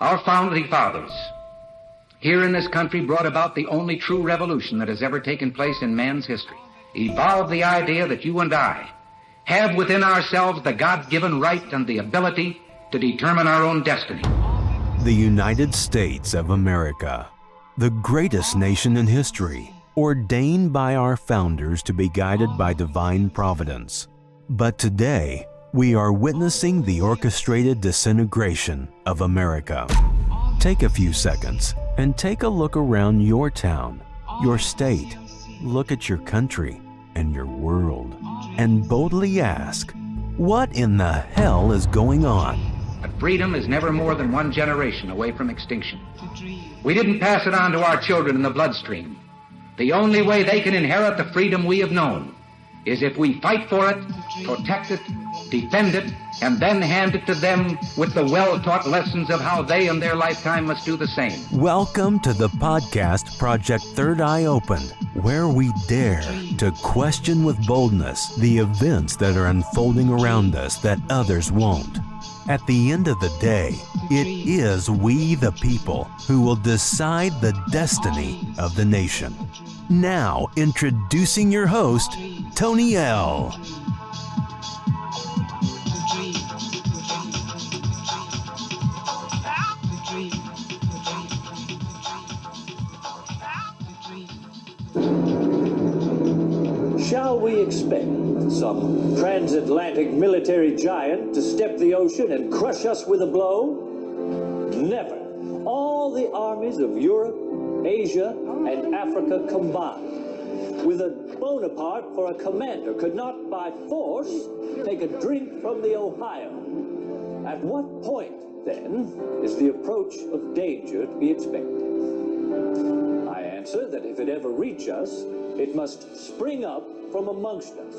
Our founding fathers here in this country brought about the only true revolution that has ever taken place in man's history. Evolved the idea that you and I have within ourselves the God-given right and the ability to determine our own destiny. The United States of America, the greatest nation in history, ordained by our founders to be guided by divine providence. But today, we are witnessing the orchestrated disintegration of America. Take a few seconds and take a look around your town, your state, look at your country and your world, and boldly ask, what in the hell is going on? But freedom is never more than one generation away from extinction. We didn't pass it on to our children in the bloodstream. The only way they can inherit the freedom we have known is if we fight for it, protect it, defend it, and then hand it to them with the well-taught lessons of how they in their lifetime must do the same. Welcome to the podcast Project Third Eye Opened, where we dare to question with boldness the events that are unfolding around us that others won't. At the end of the day, it is we the people who will decide the destiny of the nation. Now, introducing your host, Tony L. Shall we expect some transatlantic military giant to step the ocean and crush us with a blow? Never. All the armies of Europe, Asia, and Africa combined, with a Bonaparte for a commander, could not by force take a drink from the Ohio. At what point, then, is the approach of danger to be expected? I answer that if it ever reach us, it must spring up from amongst us,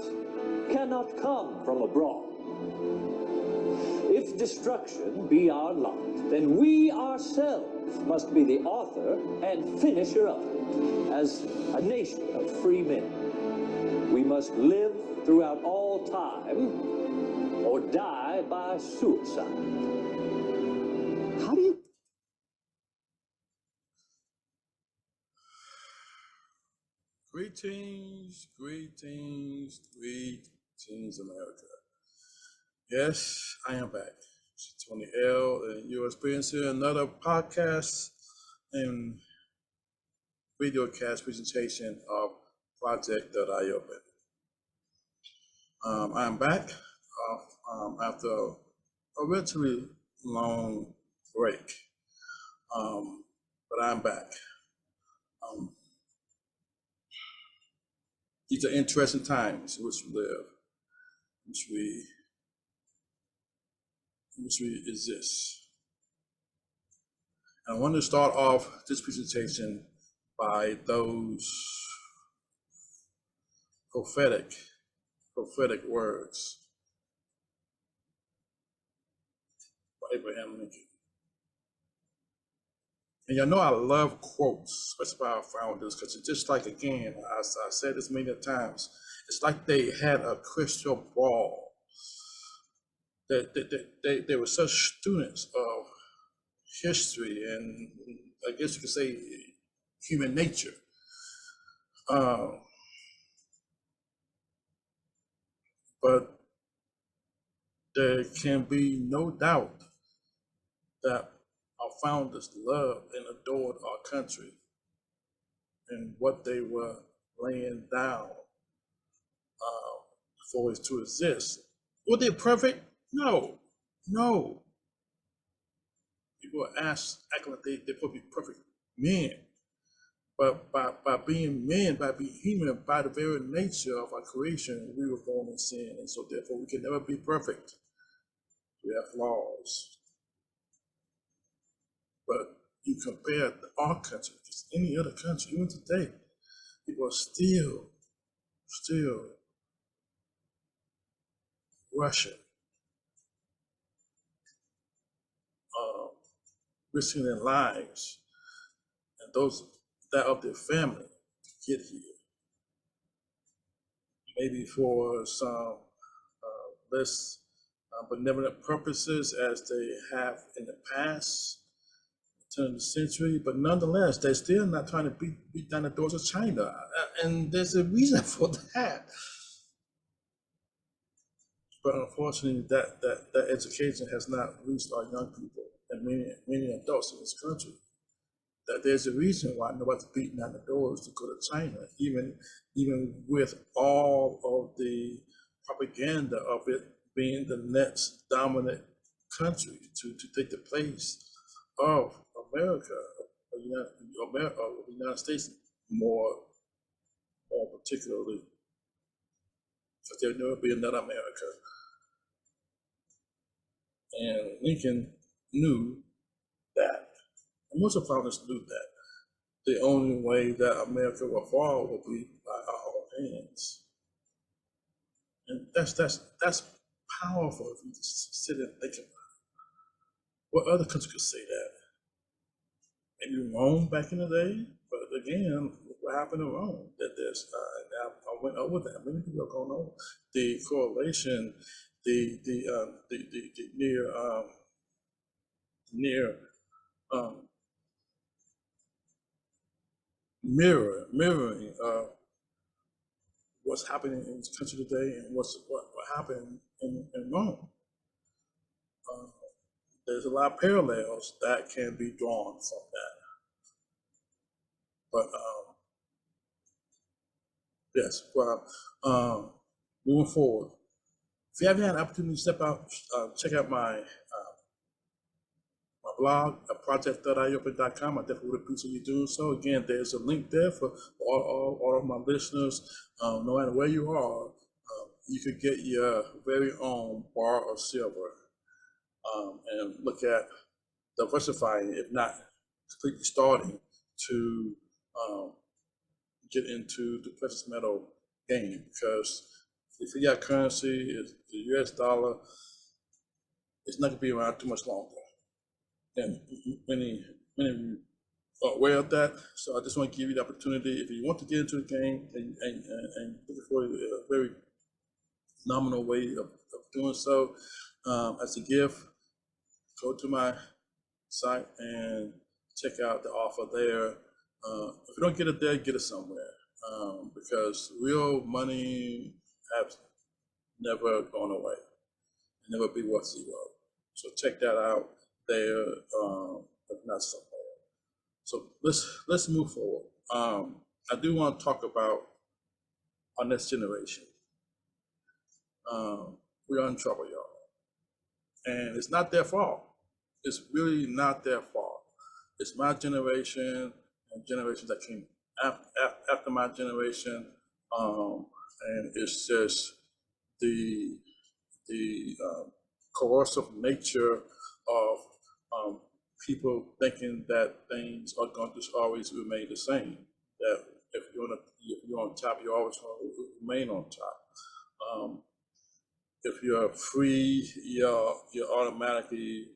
cannot come from abroad. If destruction be our lot, then we ourselves must be the author and finisher of it. As a nation of free men, we must live throughout all time or die by suicide. How do you... Greetings, America. Yes, I am back. It's Tony L, and you're experiencing another podcast and video cast presentation of Project That I Open. I'm back after a relatively long break, but I'm back. These are interesting times in which we live, in which we exist. And I want to start off this presentation by those prophetic words by Abraham Lincoln. And y'all know I love quotes, especially by our founders, because it's just like, again, I said this many times, it's like they had a crystal ball. They were such students of history and I guess you could say human nature. But there can be no doubt that our founders loved and adored our country and what they were laying down for it to exist. Were they perfect? No. People acting like they're supposed to be perfect men. But by being men, by being human, by the very nature of our creation, we were born in sin. And so therefore we can never be perfect. We have flaws. But you compare our country to any other country, even today, people are still rushing, risking their lives and those that of their family to get here. Maybe for some less benevolent purposes as they have in the past, turn of the century, but nonetheless, they're still not trying to beat down the doors of China. And there's a reason for that. But unfortunately, that education has not reached our young people and many adults in this country. That there's a reason why nobody's beating down the doors to go to China, even with all of the propaganda of it being the next dominant country to take the place of America, of the United States, more particularly, because there'll never be another America. And Lincoln knew that, and most of the founders knew that the only way that America will fall will be by our own hands. And that's powerful if you just sit and think about it. What other country could say that? Maybe Rome back in the day, but again, what happened to Rome? That there's, I went over that. Many people are going over the correlation, the mirroring what's happening in this country today and what happened in Rome. There's a lot of parallels that can be drawn from that. But yes, well, moving forward, if you haven't had an opportunity to step out, check out my blog at project.iopen.com. I definitely would appreciate you doing so. Again, there's a link there for all of my listeners. No matter where you are, you could get your very own bar of silver and look at diversifying, if not completely starting to get into the precious metal game. Because if you got currency, the US dollar, it's not going to be around too much longer. And many of you are aware of that. So I just want to give you the opportunity, if you want to get into the game and look for a very nominal way of doing so, as a gift, go to my site and check out the offer there. If you don't get it there, get it somewhere, because real money has never gone away, never be worth zero. So check that out there, if not somewhere. So let's move forward. I do want to talk about our next generation. We are in trouble, y'all, and it's not their fault. It's really not their fault. It's my generation and generations that came after my generation, and it's just the coercive nature of people thinking that things are going to always remain the same. That if you're on top, you're always going to remain on top. If you're free, you're automatically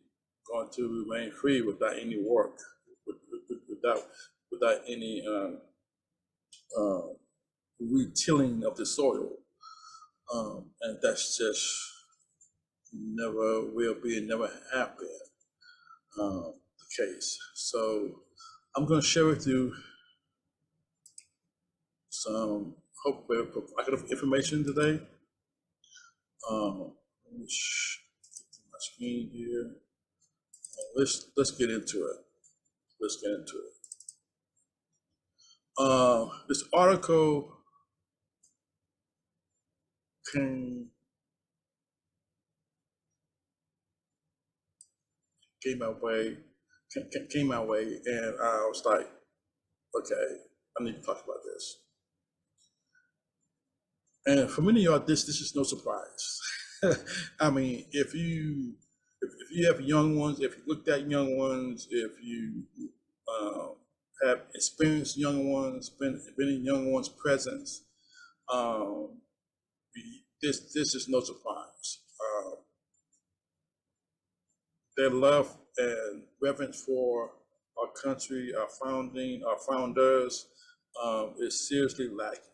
going to remain free without any work, without any retilling of the soil, and that's just never will be and never have been the case. So I'm going to share with you some hopefully provocative information today. Let me get to my screen here. Let's get into it. Let's get into it. This article came my way, and I was like, okay, I need to talk about this. And for many of y'all, this is no surprise. I mean, if you have young ones, if you looked at young ones, if you have experienced young ones, been in young ones' presence, this is no surprise. Their love and reverence for our country, our founders, is seriously lacking.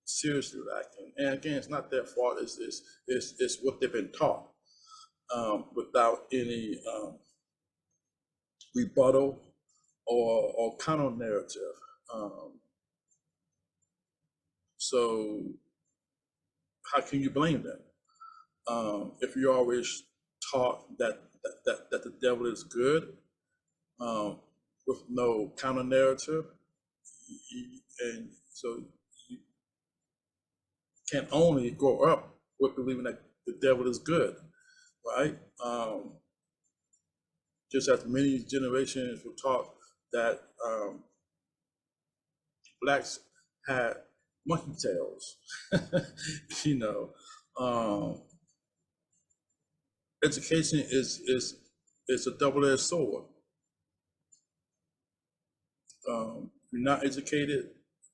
Seriously lacking. And again, it's not their fault. It's what they've been taught, without any rebuttal or counter narrative. So how can you blame them if you're always taught that the devil is good with no counter narrative, and so you can only grow up with believing that the devil is good, right? Just as many generations were taught that blacks had monkey tails, you know. Education is a double-edged sword. If you're not educated,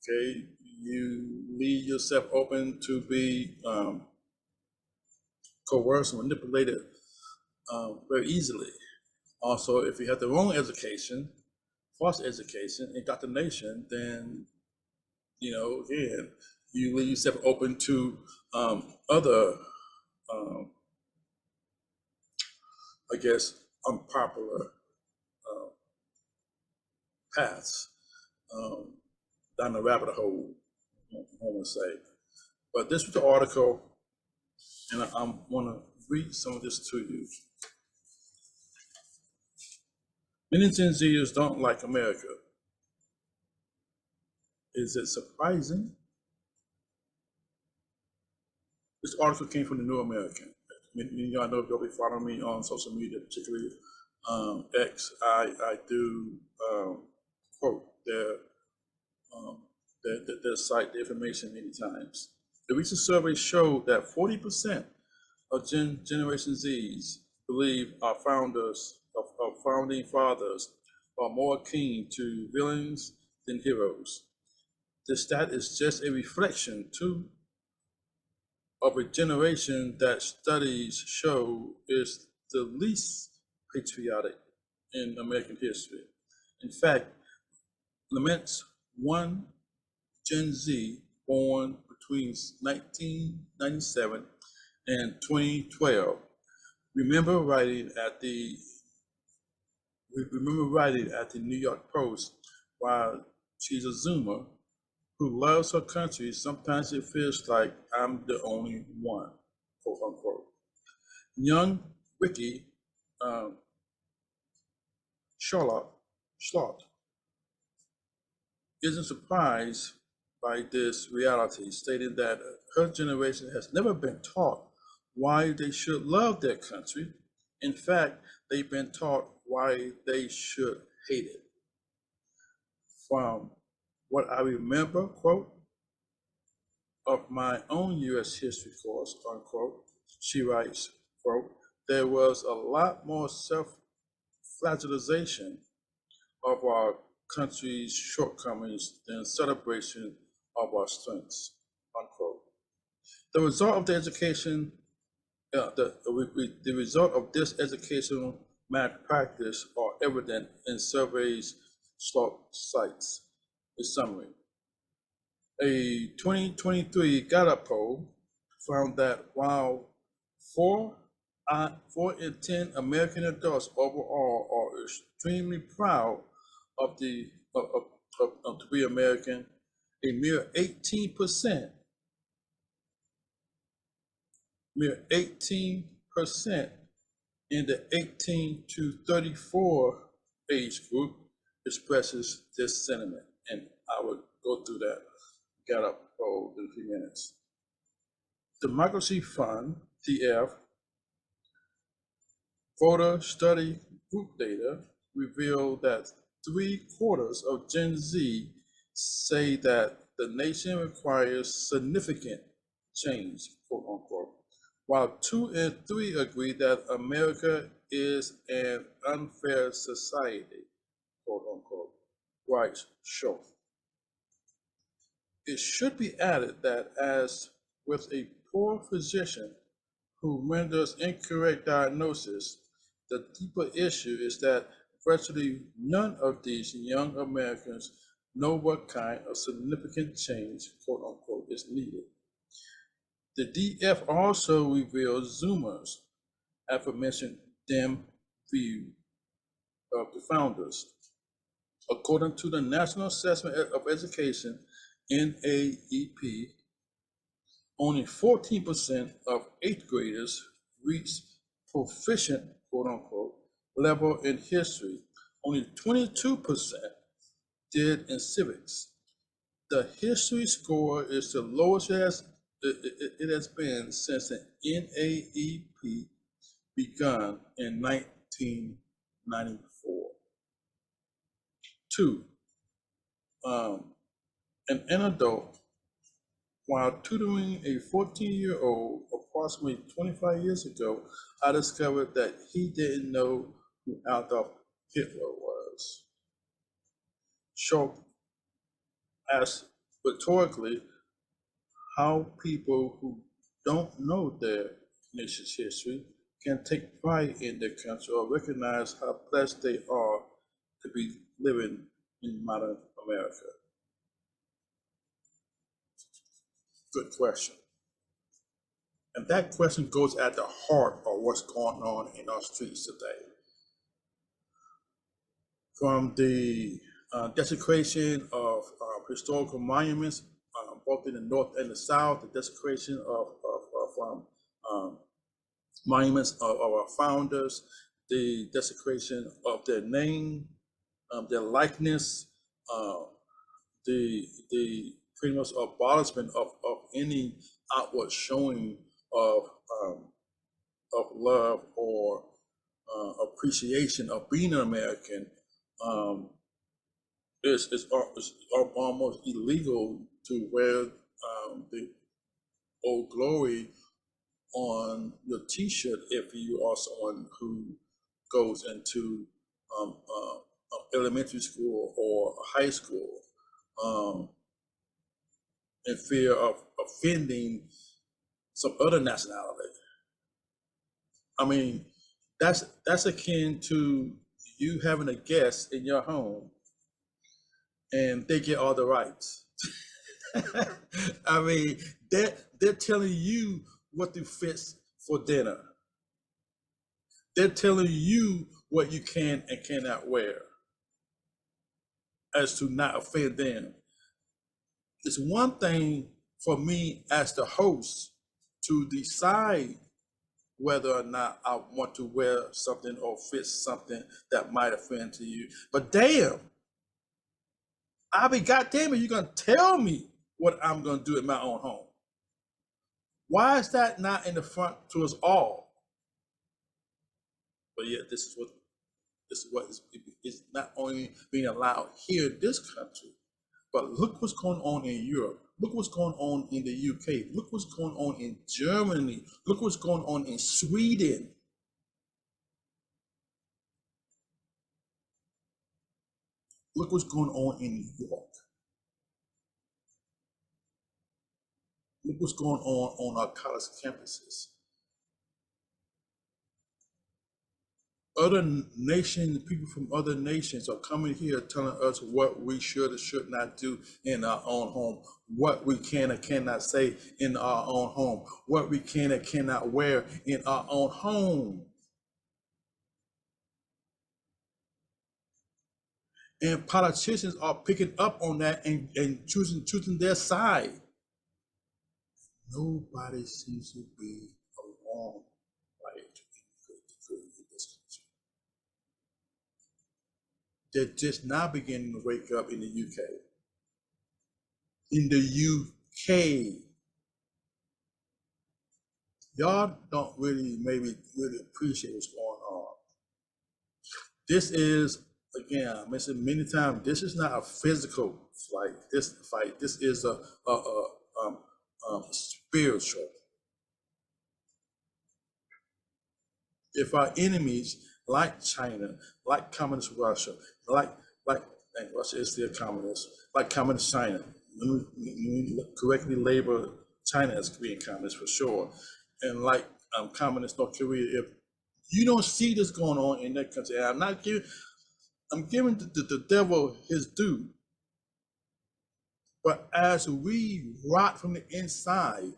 okay, you leave yourself open to be coerced and manipulated very easily. Also, if you have the wrong education, false education, indoctrination, then, you know, again, you leave yourself open to other, I guess, unpopular paths down the rabbit hole, I want to say. But this was the article, and I want to read some of this to you. Many Gen Zers don't like America. Is it surprising? This article came from the New American. You know, I know if you'll be following me on social media, particularly X, I do quote their site, the information many times. The recent survey showed that 40% of Generation Zs believe our founding fathers are more keen to villains than heroes. This stat is just a reflection, too, of a generation that studies show is the least patriotic in American history. In fact, laments one Gen Z born between 1997 and 2012 remember writing at the New York Post, while she's a Zoomer who loves her country, sometimes it feels like I'm the only one, quote unquote. Young Ricky Charlotte isn't surprised by this reality, stating that her generation has never been taught why they should love their country. In fact, they've been taught why they should hate it. From what I remember, quote, of my own U.S. history course, unquote, she writes, quote, there was a lot more self-flagellation of our country's shortcomings than celebration of our strengths, unquote. The result of the education, the result of this educational malpractice are evident in surveys sites. A summary. A 2023 Gallup poll found that while 4 in 10 American adults overall are extremely proud of to be American, a mere 18% in the 18 to 34 age group expresses this sentiment, and I will go through that Gallup poll in a few minutes. Democracy Fund, DF, voter study group data reveal that 3/4 of Gen Z say that the nation requires significant change, quote unquote, while 2 in 3 agree that America is an unfair society, quote unquote, writes Schultz. It should be added that as with a poor physician who renders incorrect diagnosis, the deeper issue is that virtually none of these young Americans know what kind of significant change, quote unquote, is needed. The DF also reveals Zoomers' aforementioned dim view of the founders. According to the National Assessment of Education, NAEP, only 14% of 8th graders reached proficient, quote unquote, level in history. Only 22% did in civics. The history score is the lowest it has been since the NAEP begun in 1994. Two, an adult, while tutoring a 14-year-old approximately 25 years ago, I discovered that he didn't know who Adolf Hitler was. Short asked rhetorically how people who don't know their nation's history can take pride in their country or recognize how blessed they are to be living in modern America. Good question. And that question goes at the heart of what's going on in our streets today. From the desecration of historical monuments, both in the North and the South, the desecration of monuments of our founders, the desecration of their name, their likeness, the pretty much abolishment of any outward showing of love or appreciation of being an American is almost illegal to wear the Old Glory on your T-shirt if you are someone who goes into elementary school or high school in fear of offending some other nationality. I mean, that's akin to you having a guest in your home and they get all the rights. I mean, they're telling you what to fix for dinner. They're telling you what you can and cannot wear as to not offend them. It's one thing for me as the host to decide whether or not I want to wear something or fit something that might offend to you. But damn, I'll be goddamn it, you're gonna tell me what I'm gonna do in my own home. Why is that not in the front to us all? But yet this is what is not only being allowed here in this country, but look what's going on in Europe. Look what's going on in the UK. Look what's going on in Germany. Look what's going on in Sweden. Look what's going on in New York. Look what's going on our college campuses. Other nations, people from other nations are coming here telling us what we should or should not do in our own home, what we can or cannot say in our own home, what we can or cannot wear in our own home. And politicians are picking up on that and choosing their side. Nobody seems to be along right in this country. They're just now beginning to wake up in the UK. In the UK, y'all don't really appreciate what's going on. This is, again, I mentioned many times, this is not a physical fight. This is a spiritual. If our enemies, like China, like communist Russia, like Russia is still communist, like communist China, we correctly label China as being communist for sure, and like communist North Korea, if you don't see this going on in that country, and I'm giving the devil his due, but as we rot from the inside,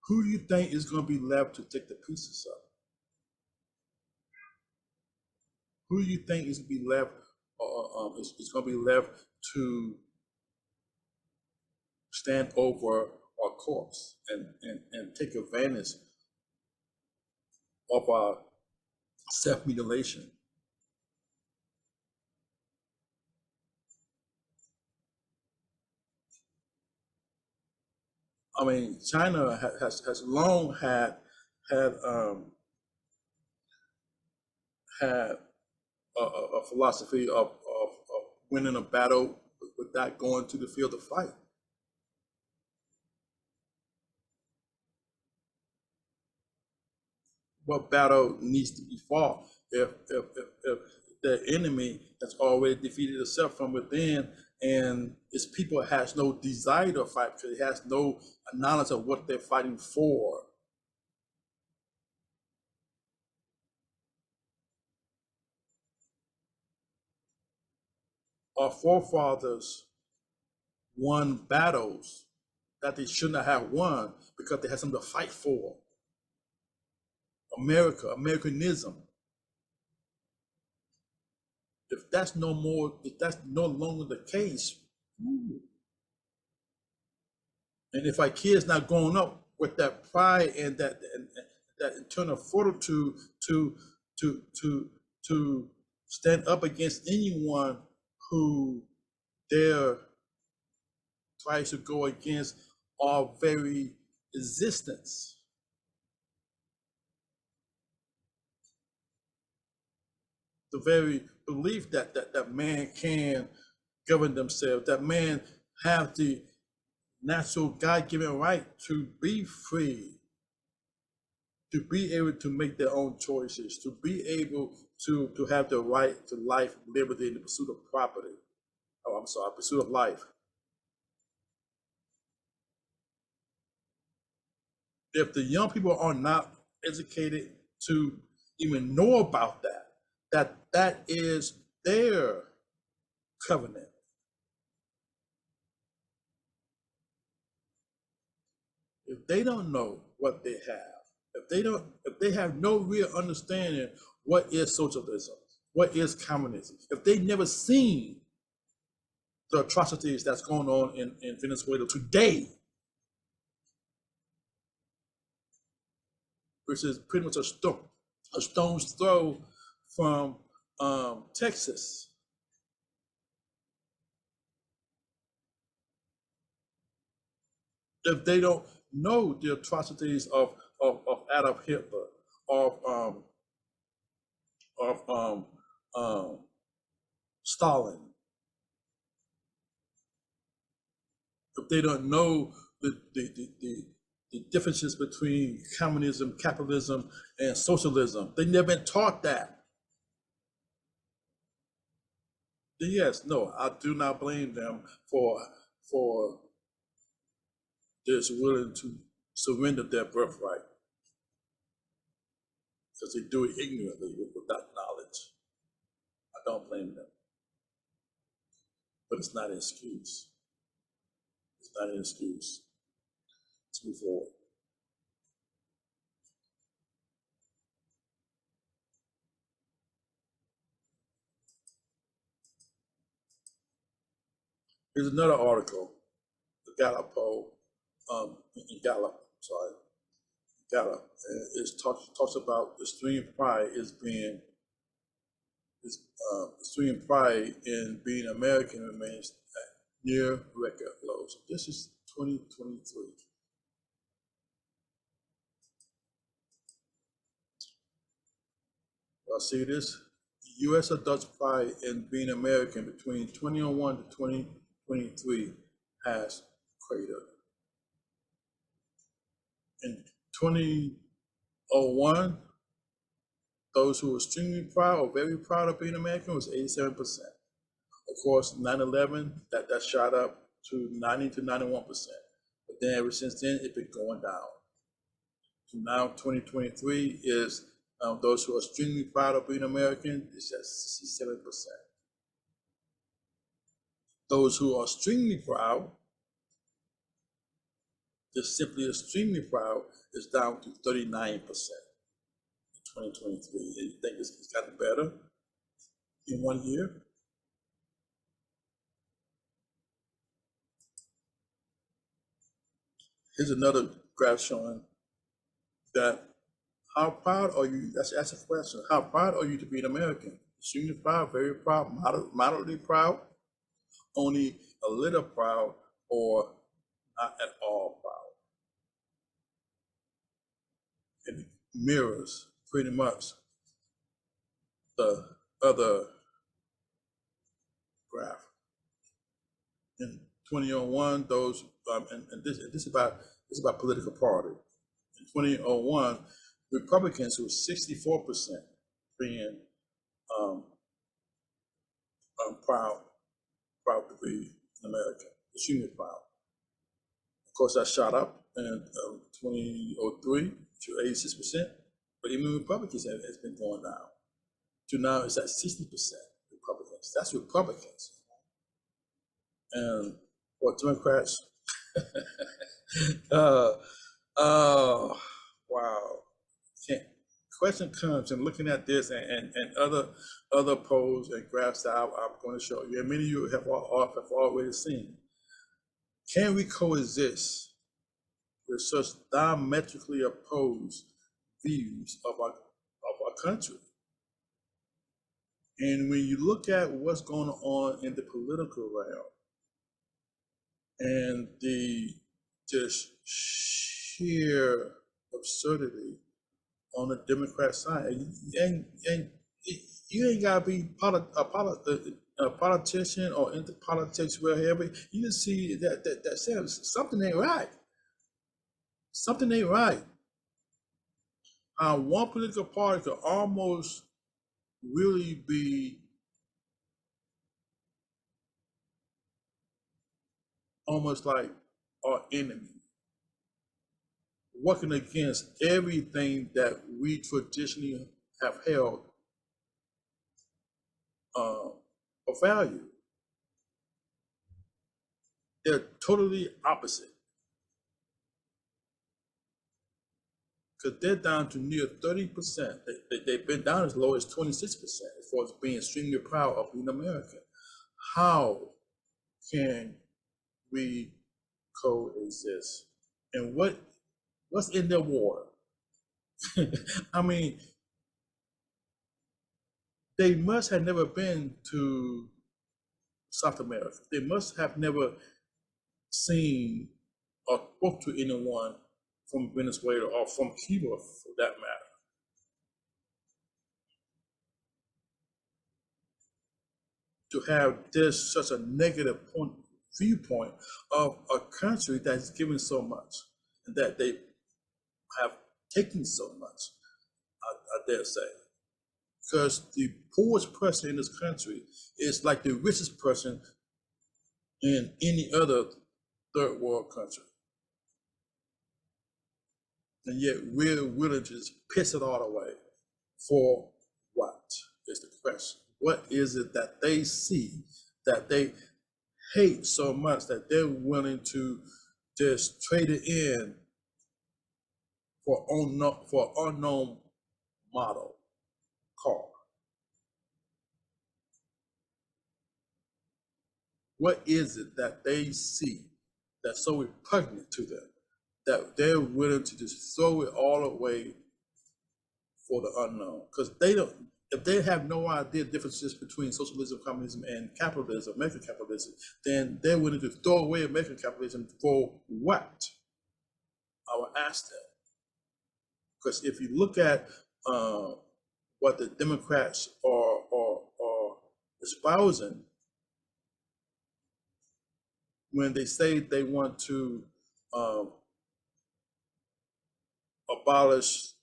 who do you think is going to be left to take the pieces up? Who do you think is going to be left, is going to be left to stand over our corpse and take advantage of our self-mutilation? I mean, China has long had a philosophy of winning a battle without going to the field of fight. What battle needs to be fought if the enemy has already defeated itself from within, and its people has no desire to fight because it has no knowledge of what they're fighting for? Our forefathers won battles that they should not have won because they had something to fight for. America, Americanism. If that's no longer the case, and if our kids not growing up with that pride and that internal fortitude to stand up against anyone who dare tries to go against our very existence, the very belief that man can govern themselves, that man have the natural God-given right to be free, to be able to make their own choices, to be able to have the right to life, liberty, and the pursuit of property. Oh, I'm sorry, pursuit of life. If the young people are not educated to even know about that is their covenant. If they don't know what they have, if they have no real understanding what is socialism, what is communism, if they never seen the atrocities that's going on in Venezuela today, which is pretty much a stone's throw from Texas. If they don't know the atrocities of Adolf Hitler, of Stalin, if they don't know the differences between communism, capitalism, and socialism, they never been taught that. Then yes, no, I do not blame them for just willing to surrender their birthright, because they do it ignorantly without knowledge. I don't blame them, but it's not an excuse. It's not an excuse. Let's move forward. Here's another article, the Gallup poll, Gallup, it talks about extreme pride extreme pride in being American remains at near record lows. This is 2023. I see this. U.S. adults' pride in being American between 2001 to 2023 has cratered. In 2001, those who were extremely proud or very proud of being American was 87%. Of course, 9/11, that shot up to 90 to 91%. But then ever since then, it's been going down. So now 2023 is those who are extremely proud of being American is at 67%. Those who are extremely proud, just simply extremely proud, is down to 39% in 2023. You think it's gotten better? in 1 year. Here's another graph showing that how proud are you? That's a question. How proud are you to be an American? Extremely proud, very proud, moderately proud, only a little proud, or not at all proud. It mirrors pretty much the other graph. In 2001, those and this is about political party. In 2001, Republicans were 64% being proud to be an American, extremely proud. Of course, that shot up in 2003 to 86%, but even Republicans has been going down to now it's at 60% Republicans. That's Republicans. And for Democrats, oh, wow. Question comes, and looking at this and other polls and graphs that I'm going to show you, and many of you have already seen. Can we coexist with such diametrically opposed views of our country? And when you look at what's going on in the political realm and the just sheer absurdity on the Democrat side, and you ain't gotta be a politician or into politics wherever. You can see that says something ain't right. Something ain't right. One political party could almost really be almost like our enemy, working against everything that we traditionally have held of value. They're totally opposite, because they're down to near 30%. They've been down as low as 26% as far as being extremely proud of being American. How can we coexist? And what's in their water? I mean, they must have never been to South America. They must have never seen or spoke to anyone from Venezuela or from Cuba, for that matter. To have this such a negative viewpoint of a country that's given so much and that they have taken so much, I dare say. Because the poorest person in this country is like the richest person in any other third world country. And yet we're willing to just piss it all away. For what is the question? What is it that they see that they hate so much that they're willing to just trade it in for unknown model car? What is it that they see that's so repugnant to them that they're willing to just throw it all away for the unknown? Because if they have no idea the differences between socialism, communism, and capitalism, American capitalism, then they're willing to throw away American capitalism for what? I will ask them. Because if you look at what the Democrats are espousing, when they say they want to abolish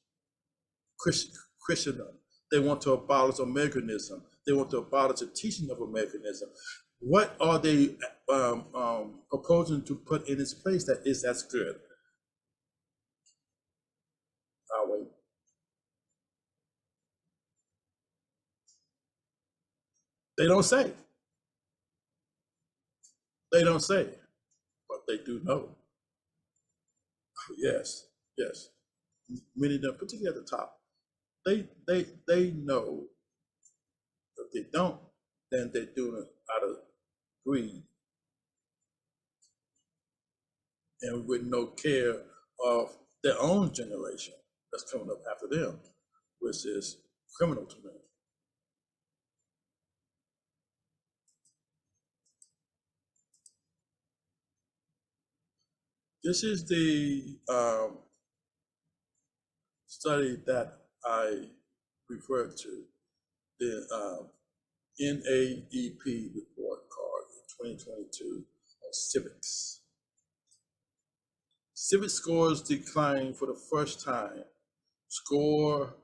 Christendom, they want to abolish Americanism, they want to abolish the teaching of Americanism, what are they proposing to put in its place that is as good? I'll wait. They don't say. They don't say, but they do know. Yes, yes. Many of them, particularly at the top, they know that they don't, then they're doing it out of greed and with no care of their own generation that's coming up after them, which is criminal to me. This is the study that I referred to, the NAEP report card in 2022 on civics. Civic scores declined for the first time. Score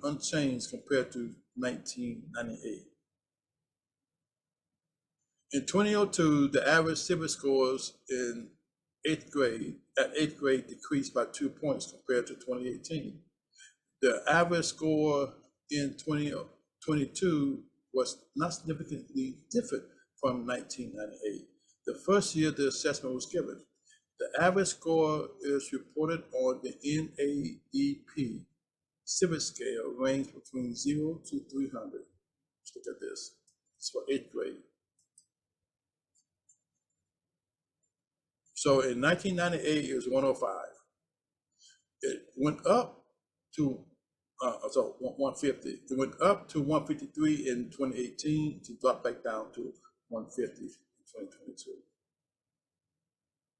unchanged compared to 1998. In 2002, the average civic scores in eighth grade decreased by 2 points compared to 2018. The average score in 2022 was not significantly different from 1998, the first year the assessment was given. The average score is reported on the NAEP civic scale ranged between 0 to 300. Let's look at this. It's for eighth grade. So in 1998, it was 105. It went up to 150. It went up to 153 in 2018 to drop back down to 150 in 2022.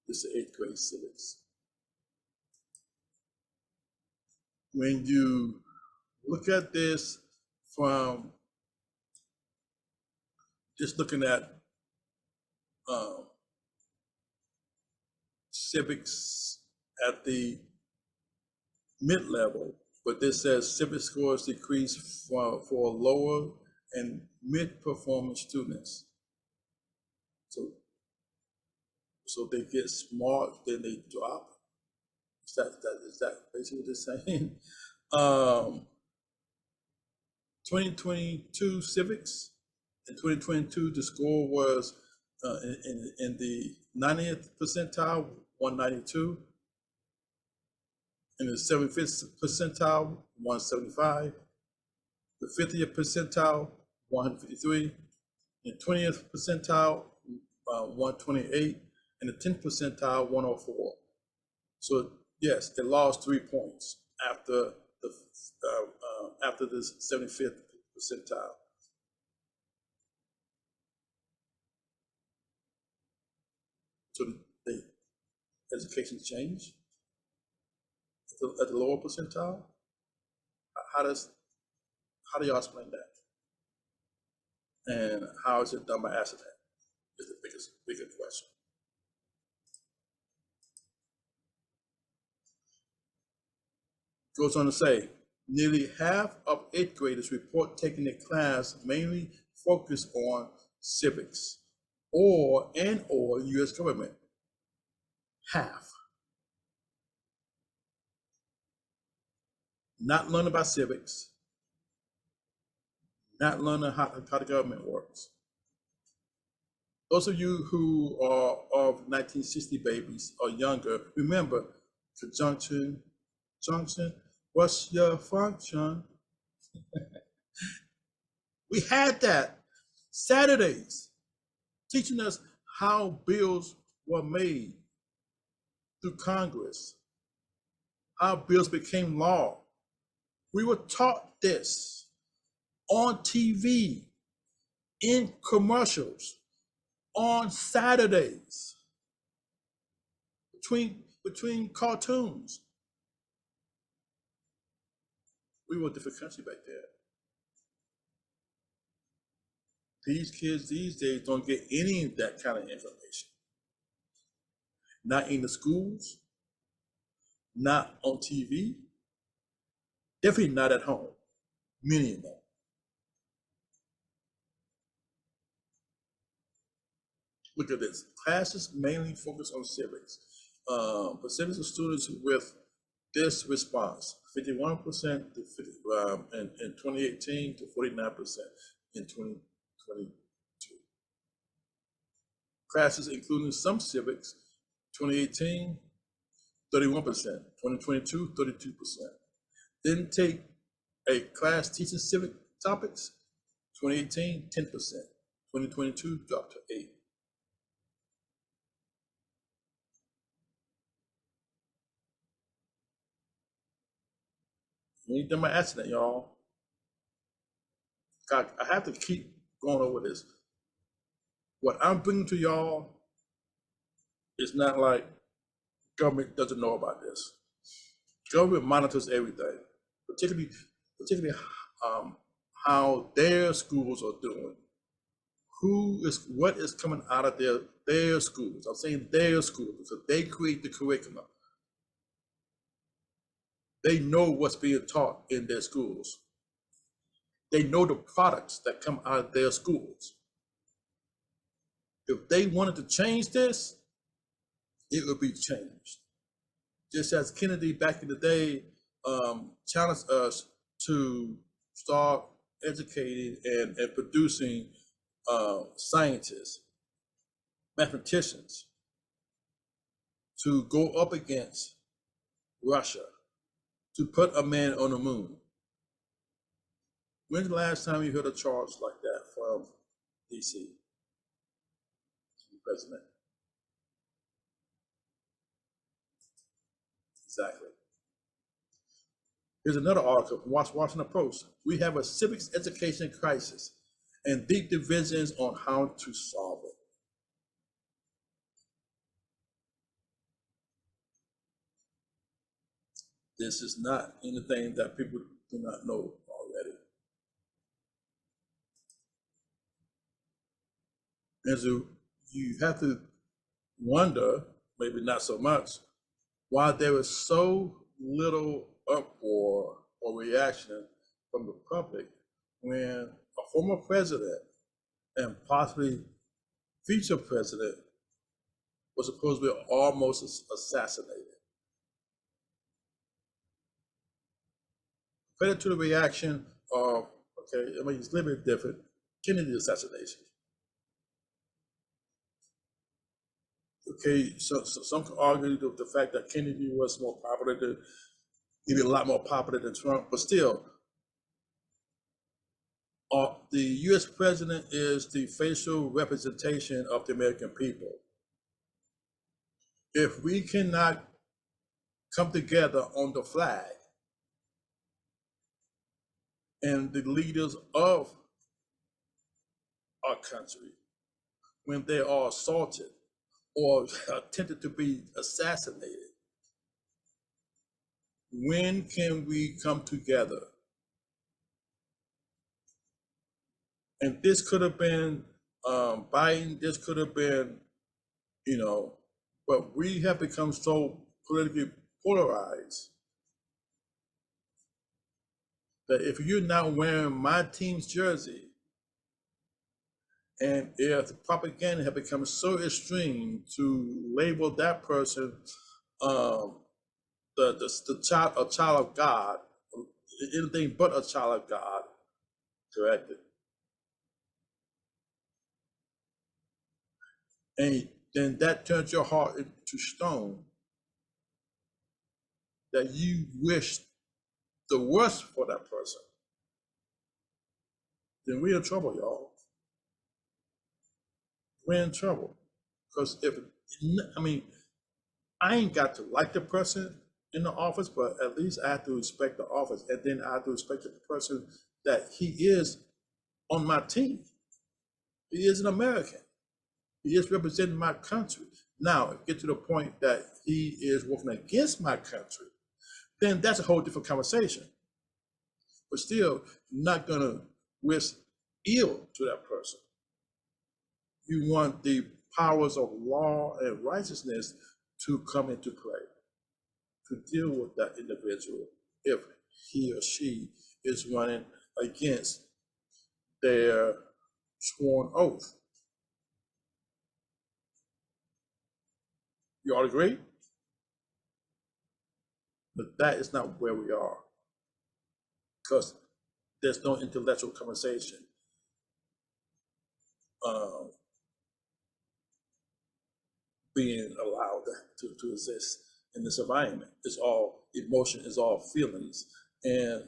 This is eighth grade civics. When you look at this from just looking at civics at the mid-level, but this says civic scores decrease for lower and mid-performance students. So they get smart, then they drop. Is that basically what they're saying? 2022 civics. In 2022, the score was in the 90th percentile, 192. In the 75th percentile, 175. The 50th percentile, 153. In the 20th percentile, 128. And the 10th percentile, 104. So yes, it lost 3 points after the 75th percentile. So the education change at the lower percentile. How do y'all explain that? And how is it done by accident? Is the bigger question. Goes on to say, nearly half of eighth graders report taking a class mainly focused on civics or U.S. government. Half. Not learning about civics, not learning how the government works. Those of you who are of 1960 babies or younger, remember conjunction, junction, what's your function? We had that Saturdays, teaching us how bills were made through Congress, how bills became law. We were taught this on TV, in commercials, on Saturdays, between cartoons. We were a different country back there. These kids these days don't get any of that kind of information. Not in the schools, not on TV, definitely not at home, many of them. Look at this, classes mainly focus on civics. Percentage of students with this response, 51% to 50, in 2018 to 49% in 2022. Classes including some civics, 2018, 31%, 2022, 32%. Didn't take a class teaching civic topics. 2018, 10%. 2022 dropped to 8%. You ain't done my accident, y'all. God, I have to keep going over this. What I'm bringing to y'all is not like government doesn't know about this. Government monitors everything, particularly how their schools are doing. What is coming out of their schools? I'm saying their schools because they create the curriculum. They know what's being taught in their schools. They know the products that come out of their schools. If they wanted to change this, it would be changed. Just as Kennedy back in the day challenged us to start educating and producing scientists, mathematicians, to go up against Russia, to put a man on the moon. When's the last time you heard a charge like that from DC, the president? Exactly. Here's another article from Washington Post. We have a civics education crisis and deep divisions on how to solve it. This is not anything that people do not know already. And so you have to wonder, maybe not so much, why there is so little uproar or reaction from the public when a former president and possibly future president was supposed to be almost assassinated. Compared to the reaction of, okay, I mean, it's a little bit different, Kennedy assassination. Okay, so some could argue the fact that Kennedy was more popular than, maybe a lot more popular than Trump, but still, the US president is the facial representation of the American people. If we cannot come together on the flag and the leaders of our country, when they are assaulted or attempted to be assassinated, when can we come together? And this could have been Biden, this could have been, but we have become so politically polarized that if you're not wearing my team's jersey, and if the propaganda has become so extreme to label that person the child, a child of God, anything but a child of God, correct? And then that turns your heart into stone, that you wish the worst for that person, then we're in trouble, y'all. We're in trouble. Because I ain't got to like the person in the office, but at least I have to respect the office, and then I have to respect the person that he is on my team. He is an American. He is representing my country. Now, if you get to the point that he is working against my country, then that's a whole different conversation. But still, you're not gonna wish ill to that person. You want the powers of law and righteousness to come into play, to deal with that individual if he or she is running against their sworn oath. You all agree? But that is not where we are, because there's no intellectual conversation being allowed to exist in this environment. It's all emotion, it's all feelings. And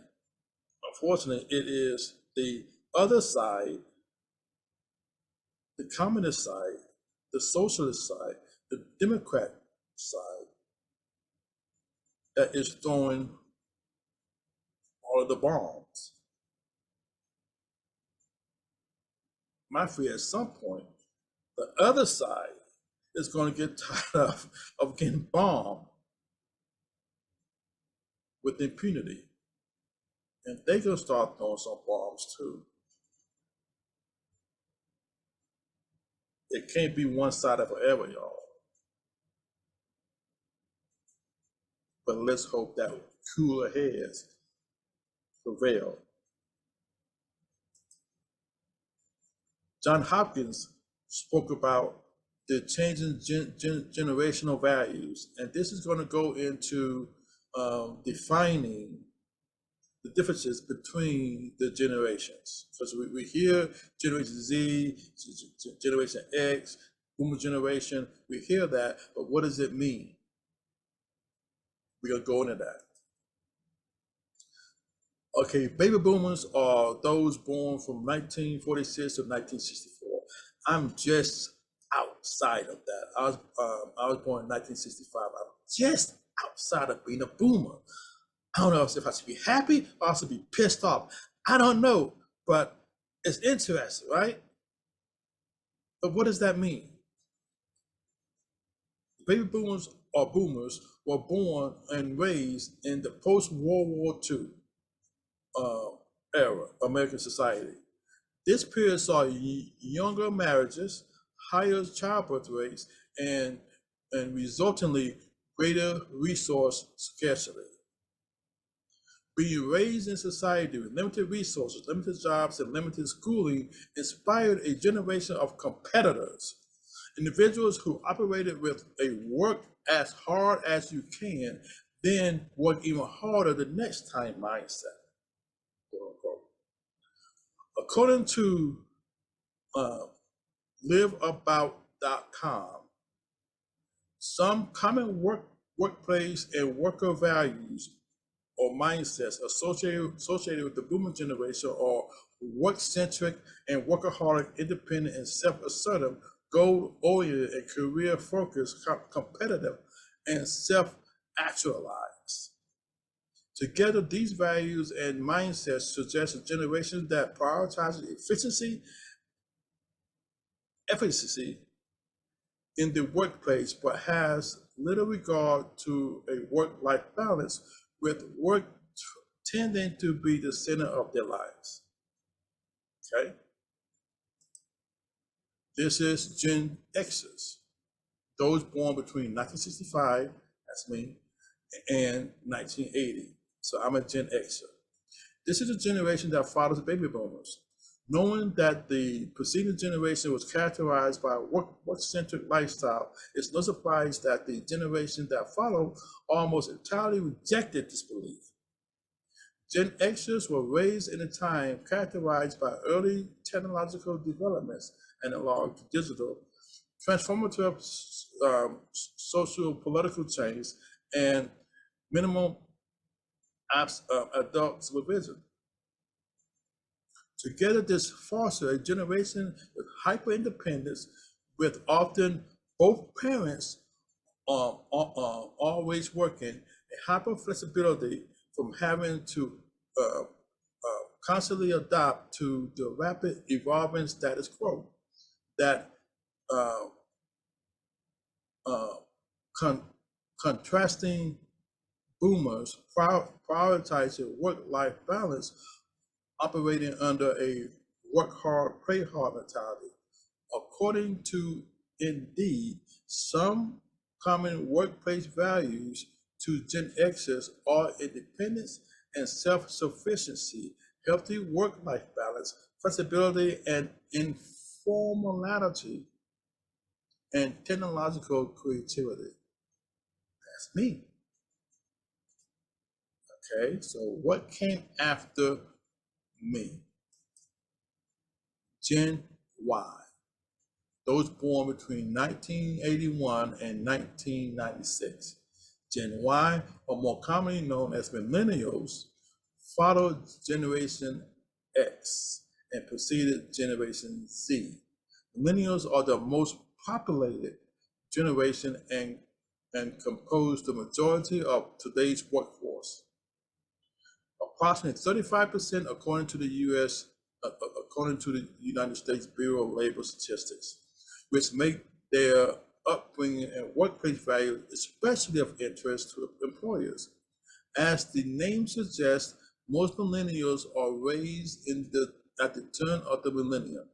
unfortunately, it is the other side, the communist side, the socialist side, the Democrat side, that is throwing all of the bombs. My fear at some point, the other side is going to get tired of getting bombed with impunity. And they can start throwing some bombs too. It can't be one sided forever, y'all. But let's hope that cooler heads prevail. John Hopkins spoke about the changing generational values, and this is going to go into defining the differences between the generations. Because we hear Generation Z, Generation X, Boomer generation, we hear that, but what does it mean? We're going to go into that. Okay, baby boomers are those born from 1946 to 1964. I'm just outside of that. I was born in 1965. I'm just outside of being a boomer. I don't know if I should be happy or I should be pissed off. I don't know, but it's interesting, right? But what does that mean? Baby boomers or boomers were born and raised in the post-World War II era, American society. This period saw younger marriages, higher childbirth rates, and resultantly greater resource scarcity. Being raised in society with limited resources, limited jobs, and limited schooling inspired a generation of competitors, individuals who operated with a work as hard as you can, then work even harder the next time mindset. According to liveabout.com, some common workplace and worker values or mindsets associated with the boomer generation are work-centric and workaholic, independent and self-assertive, goal-oriented and career-focused, competitive and self-actualized. Together, these values and mindsets suggest a generation that prioritizes efficiency in the workplace, but has little regard to a work-life balance, with work tending to be the center of their lives. Okay? This is Gen Xers, those born between 1965, that's me, and 1980. So I'm a Gen Xer. This is a generation that follows baby boomers. Knowing that the preceding generation was characterized by a work-centric lifestyle, it's no surprise that the generation that followed almost entirely rejected this belief. Gen Xers were raised in a time characterized by early technological developments, analog to digital, transformative social political change, and minimum adult supervision. Together, this fostered a generation with hyper-independence, with often both parents always working, a hyper-flexibility from having to constantly adapt to the rapid evolving status quo that contrasting boomers prioritizing work-life balance, operating under a work hard, play hard mentality. According to Indeed, some common workplace values to Gen Xers are independence and self-sufficiency, healthy work-life balance, flexibility and informality, and technological creativity. That's me. Okay, so what came after me? Gen Y, those born between 1981 and 1996. Gen Y, or more commonly known as millennials, followed Generation X and preceded Generation Z. Millennials are the most populated generation and compose the majority of today's workforce. Approximately 35%, according to the United States Bureau of Labor Statistics, which make their upbringing and workplace value especially of interest to employers. As the name suggests, most millennials are raised at the turn of the millennium,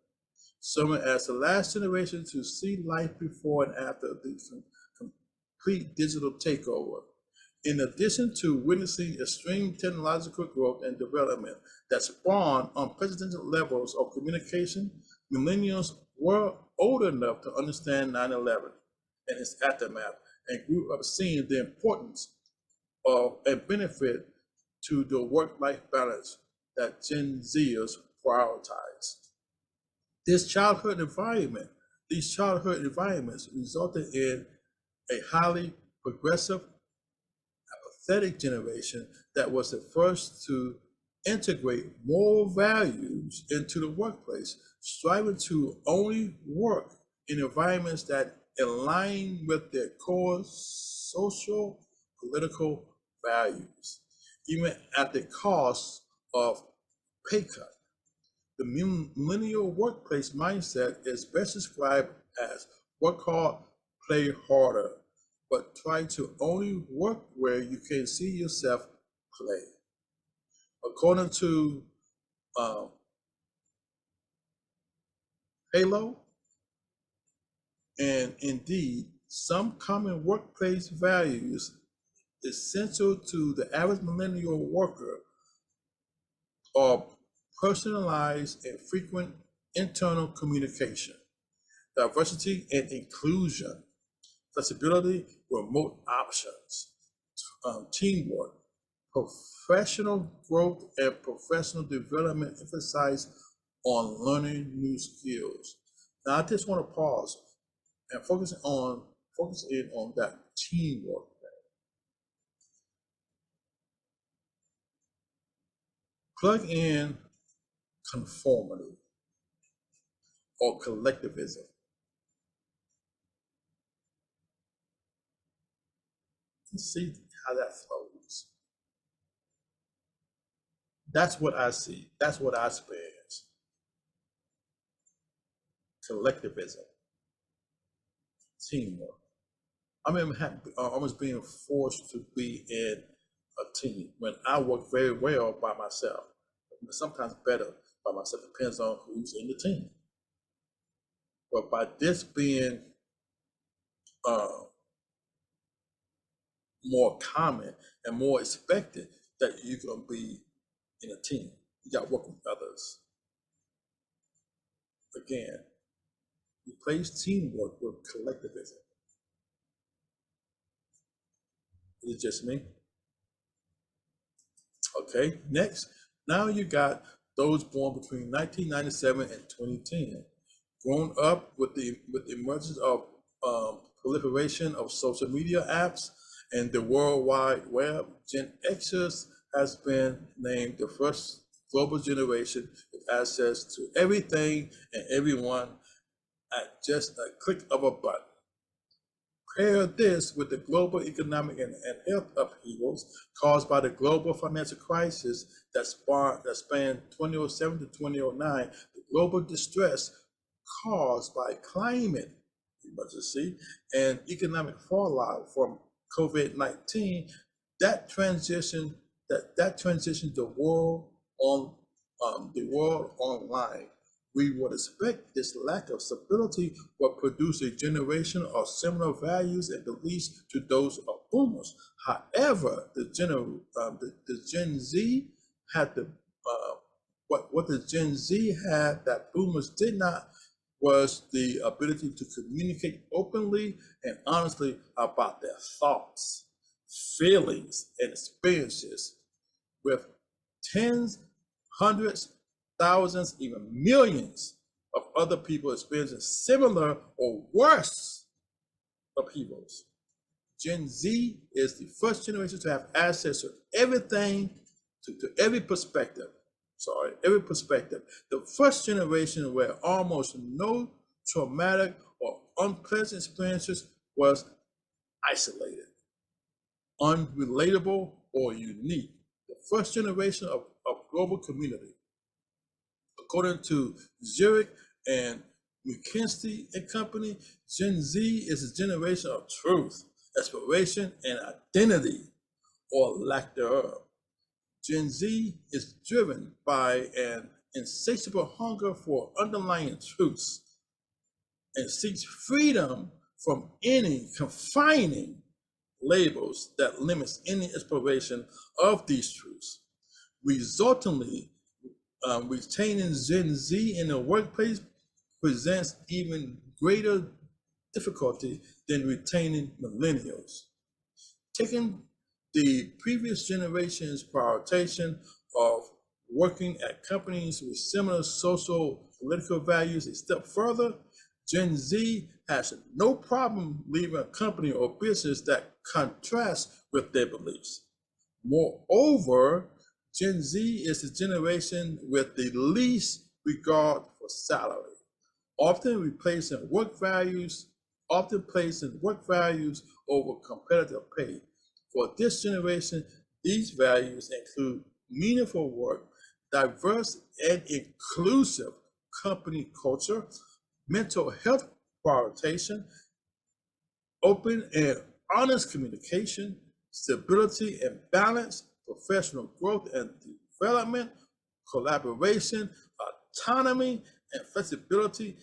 serving as the last generation to see life before and after the complete digital takeover. In addition to witnessing extreme technological growth and development that spawned unprecedented levels of communication, millennials were old enough to understand 9/11 and its aftermath and grew up seeing the importance of and benefit to the work-life balance that Gen Zers prioritize. These childhood environments resulted in a highly progressive, apathetic generation that was the first to integrate moral values into the workplace, striving to only work in environments that align with their core social, political values, even at the cost of pay cut. The millennial workplace mindset is best described as work hard, play harder, but try to only work where you can see yourself play. According to Halo, and indeed, some common workplace values essential to the average millennial worker are personalized and frequent internal communication, diversity and inclusion, flexibility, remote options, teamwork, professional growth and professional development emphasize on learning new skills. Now I just want to pause and focus in on that teamwork. Plug in conformity or collectivism. And see how that flows. That's what I see. That's what I experience. Collectivism. Teamwork. I remember almost being forced to be in a team when I work very well by myself. Sometimes better by myself, depends on who's in the team. But by this being more common and more expected, that you're going to be in a team. You got to work with others. Again, replace teamwork with collectivism. Is it just me? Okay, next. Now you got those born between 1997 and 2010, grown up with the emergence of proliferation of social media apps and the World Wide Web. Gen Xers has been named the first global generation with access to everything and everyone at just a click of a button. Pair this with the global economic and health upheavals caused by the global financial crisis that spanned 2007 to 2009, the global distress caused by climate emergency and economic fallout from COVID-19, that transition the world online. We would expect this lack of stability will produce a generation of similar values and beliefs to those of boomers. However, the Gen Z had what the Gen Z had that boomers did not was the ability to communicate openly and honestly about their thoughts, feelings, and experiences with tens, hundreds, thousands, even millions of other people experiencing similar or worse upheavals. Gen Z is the first generation to have access to everything, to every perspective, every perspective. The first generation where almost no traumatic or unpleasant experiences was isolated, unrelatable, or unique. The first generation of global community. According to Zurich and McKinsey and Company, Gen Z is a generation of truth, aspiration, and identity, or lack thereof. Gen Z is driven by an insatiable hunger for underlying truths and seeks freedom from any confining labels that limits any exploration of these truths. Resultantly, retaining Gen Z in the workplace presents even greater difficulty than retaining millennials. Taking the previous generation's prioritization of working at companies with similar social political values a step further, Gen Z has no problem leaving a company or business that contrasts with their beliefs. Moreover, Gen Z is the generation with the least regard for salary, often placing work values over competitive pay. For this generation, these values include meaningful work, diverse and inclusive company culture, mental health prioritization, open and honest communication, stability and balance, professional growth and development, collaboration, autonomy, and flexibility,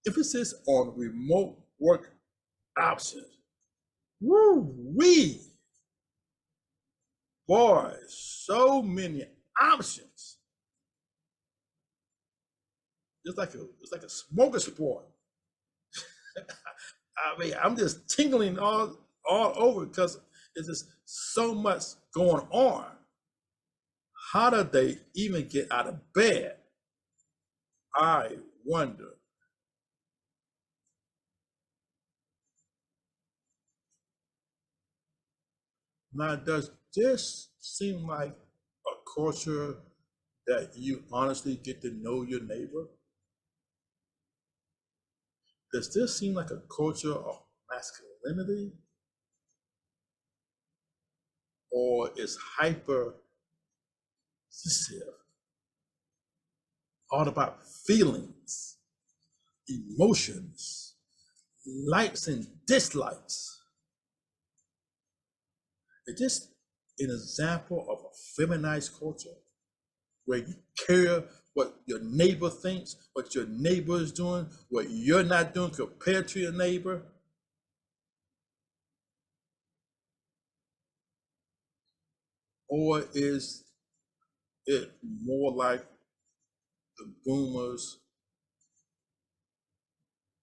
emphasis on remote work options. Woo-wee! Boy, so many options. It's like a smorgasbord. I mean, I'm just tingling all over because there's just so much going on. How do they even get out of bed? I wonder. Now, does this seem like a culture that you honestly get to know your neighbor? Does this seem like a culture of masculinity? Or is hyper sensitive all about feelings, emotions, likes and dislikes? Is this an example of a feminized culture where you care what your neighbor thinks, what your neighbor is doing, what you're not doing compared to your neighbor? Or is it more like the boomers,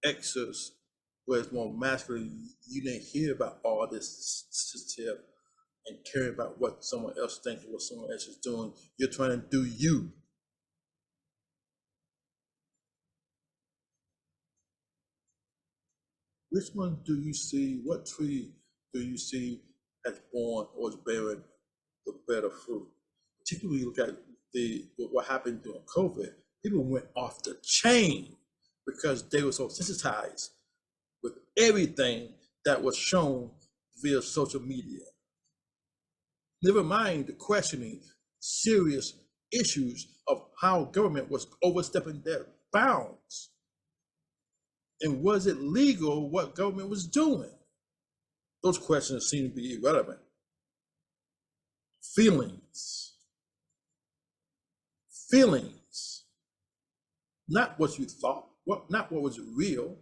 Xers, where it's more masculine? You didn't hear about all this sensitive and caring about what someone else thinks, what someone else is doing. You're trying to do you. Which one do you see? What tree do you see has borne or is bearing the better fruit? Particularly look at what happened during COVID. People went off the chain because they were so sensitized with everything that was shown via social media. Never mind the questioning serious issues of how government was overstepping their bounds. And was it legal what government was doing? Those questions seem to be irrelevant. Feelings. Feelings. Not what you thought, not what was real.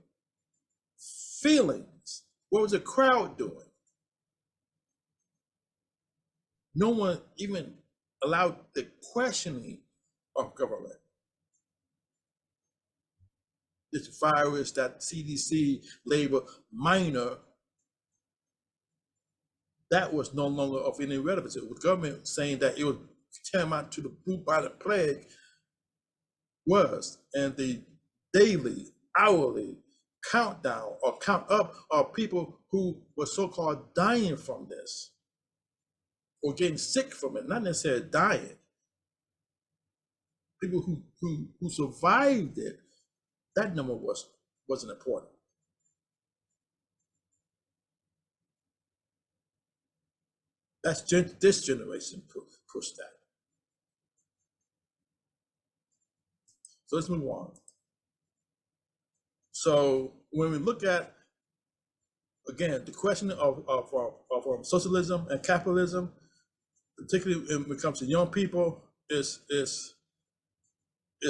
Feelings. What was the crowd doing? No one even allowed the questioning of government. This virus that CDC labeled minor, that was no longer of any relevance. It was government saying that it was tantamount to the bubonic plague was, and the daily, hourly countdown or count up of people who were so-called dying from this or getting sick from it, not necessarily dying. people who survived it, that number wasn't important. That's this generation pushed that. So let's move on. So when we look at, again, the question of socialism and capitalism, particularly when it comes to young people, is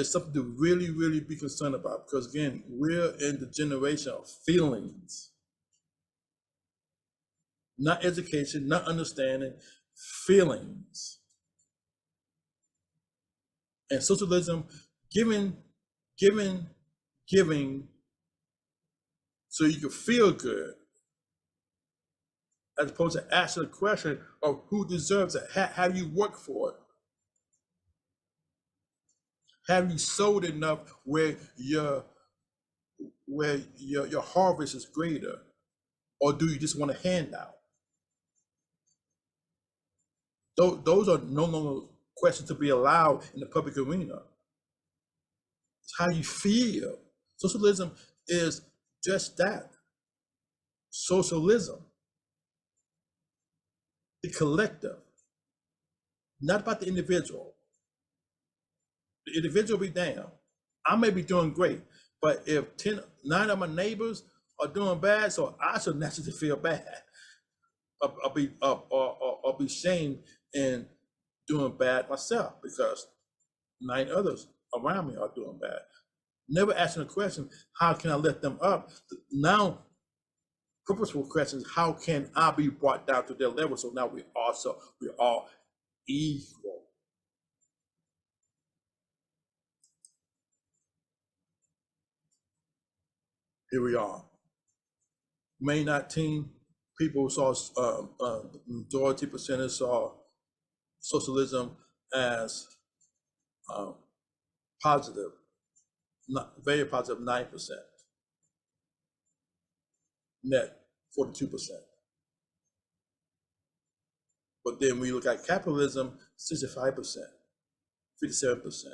something to really, really be concerned about, because again, we're in the generation of feelings, not education, not understanding, feelings. And socialism, giving so you can feel good, as opposed to asking the question of who deserves it. Have you worked for it? Have you sowed enough where your harvest is greater, or do you just want a handout? Those are no longer questions to be allowed in the public arena. It's how you feel. Socialism is just that. Socialism. The collective. Not about the individual. The individual be damned. I may be doing great, but if 9 of my neighbors are doing bad, so I should naturally feel bad. I'll be shamed in doing bad myself because 9 others around me are doing bad. Never asking the question, how can I lift them up? Now, purposeful questions, how can I be brought down to their level? So now we're all equal. Here we are. May 19, people saw, the majority percentage saw socialism as positive, not very positive, 9%. Net 42%. But then we look at capitalism, 65%, 57%.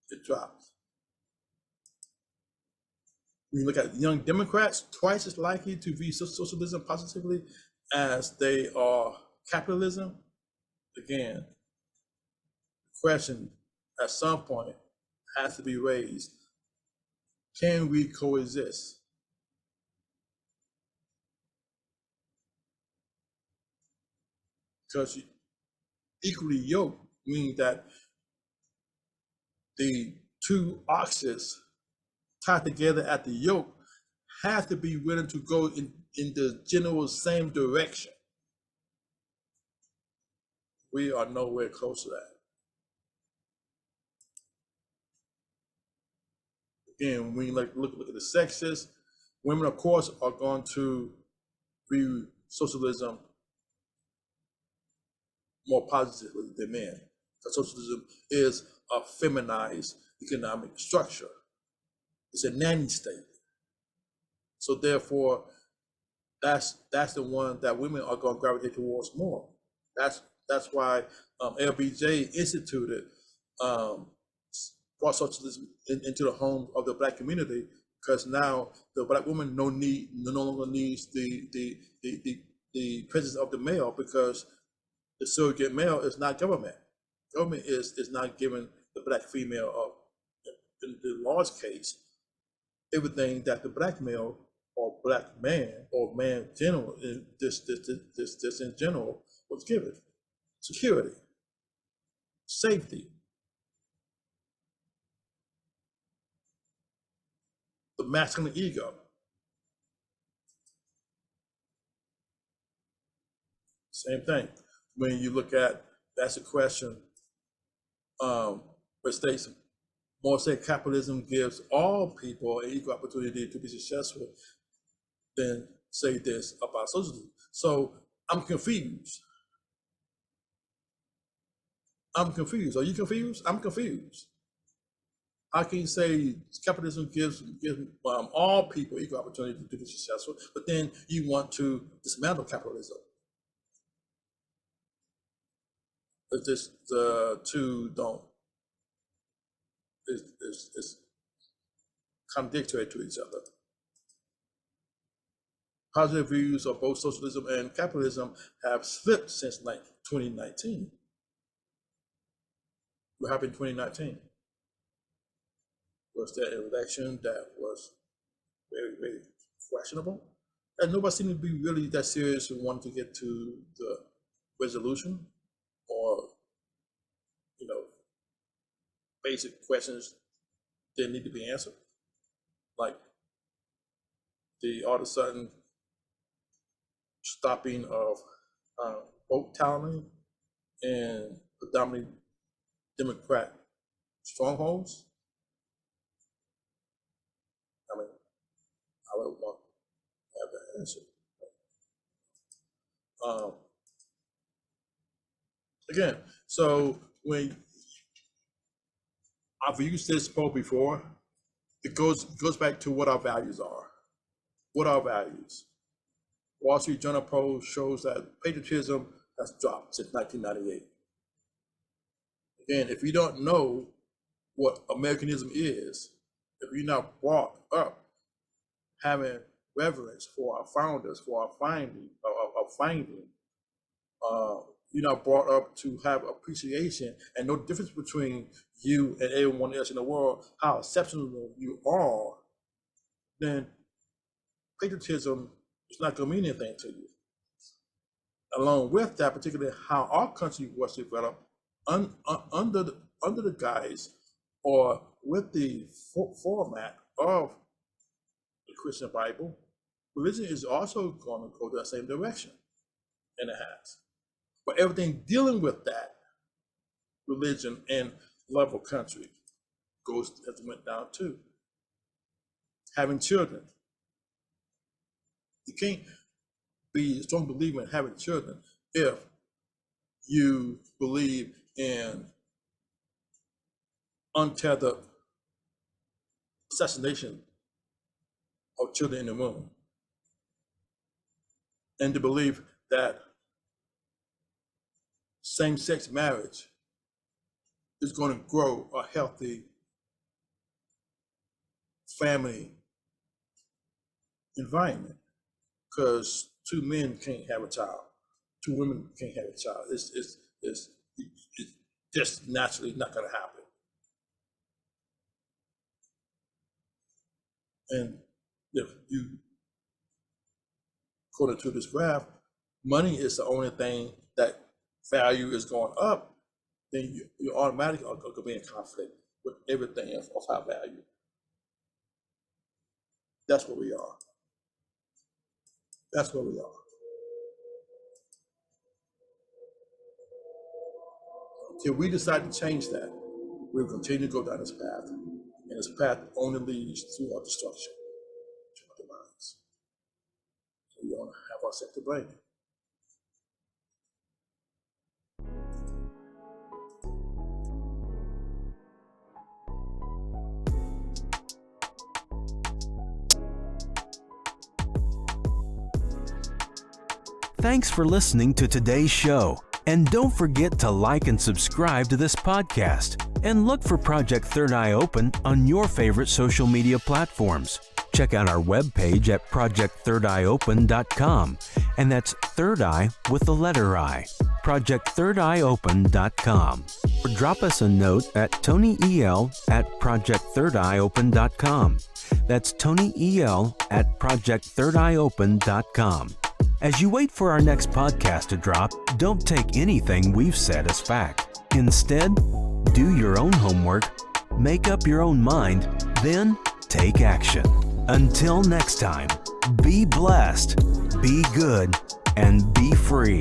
It drops. When you look at young Democrats, twice as likely to view socialism positively as they are capitalism. Again, the question at some point has to be raised. Can we coexist? Because equally yoked means that the 2 oxes tied together at the yoke have to be willing to go in the general same direction. We are nowhere close to that. Again, when you look at the sexes, women, of course, are going to view socialism more positively than men. Because socialism is a feminized economic structure. It's a nanny state. So therefore, that's the one that women are going to gravitate towards more. That's why LBJ instituted brought socialism into the home of the Black community, because now the Black woman no longer needs the presence of the male, because the surrogate male is not government. Government is not giving the Black female, in the large case, everything that the Black male or Black man or man general, this in general, was given. Security, safety, the masculine ego. Same thing. When you look at, that's a question where states more say capitalism gives all people an equal opportunity to be successful than say this about socialism. So I'm confused. I'm confused. Are you confused? I'm confused. How can you say capitalism gives all people equal opportunity to be successful, but then you want to dismantle capitalism? It's just the two don't, it's contradictory to each other. Positive views of both socialism and capitalism have slipped since 2019. What happened in 2019? Was that election that was very, very questionable? And nobody seemed to be really that serious and wanted to get to the resolution or, basic questions that need to be answered. Like all of a sudden stopping of vote tallying in predominantly Democrat strongholds. I mean, I would want to have that answer. Again, so when I've used this poll before, it goes back to what our values are. What are our values? Wall Street Journal poll shows that patriotism has dropped since 1998. Again, if you don't know what Americanism is, if you're not brought up having reverence for our founders, for our finding, you're not brought up to have appreciation and no difference between you and everyone else in the world, how exceptional you are, then patriotism is not going to mean anything to you. Along with that, particularly how our country was developed under the guise or with the format of the Christian Bible, religion is also going to go that same direction, and it has. But everything dealing with that religion and love of country goes as it went down too. Having children. You can't be a strong believer in having children if you believe in untethered assassination of children in the womb, and to believe that same-sex marriage is going to grow a healthy family environment, because two men can't have a child, two women can't have a child. It's just naturally not going to happen. And if you, according to this graph, money is the only thing that value is going up, then you automatically are going to be in conflict with everything of high value. That's where we are. That's where we are. Until we decide to change that, we'll continue to go down this path. And this path only leads to our destruction, to our demise. So we don't have ourselves to blame. Thanks for listening to today's show. And don't forget to like and subscribe to this podcast. And look for Project Third Eye Open on your favorite social media platforms. Check out our webpage at projectthirdeyeopen.com. And that's Third Eye with the letter I. projectthirdeyeopen.com. Or drop us a note at tonyel@projectthirdeyeopen.com. That's tonyel@projectthirdeyeopen.com. As you wait for our next podcast to drop, don't take anything we've said as fact. Instead, do your own homework, make up your own mind, then take action. Until next time, be blessed, be good, and be free.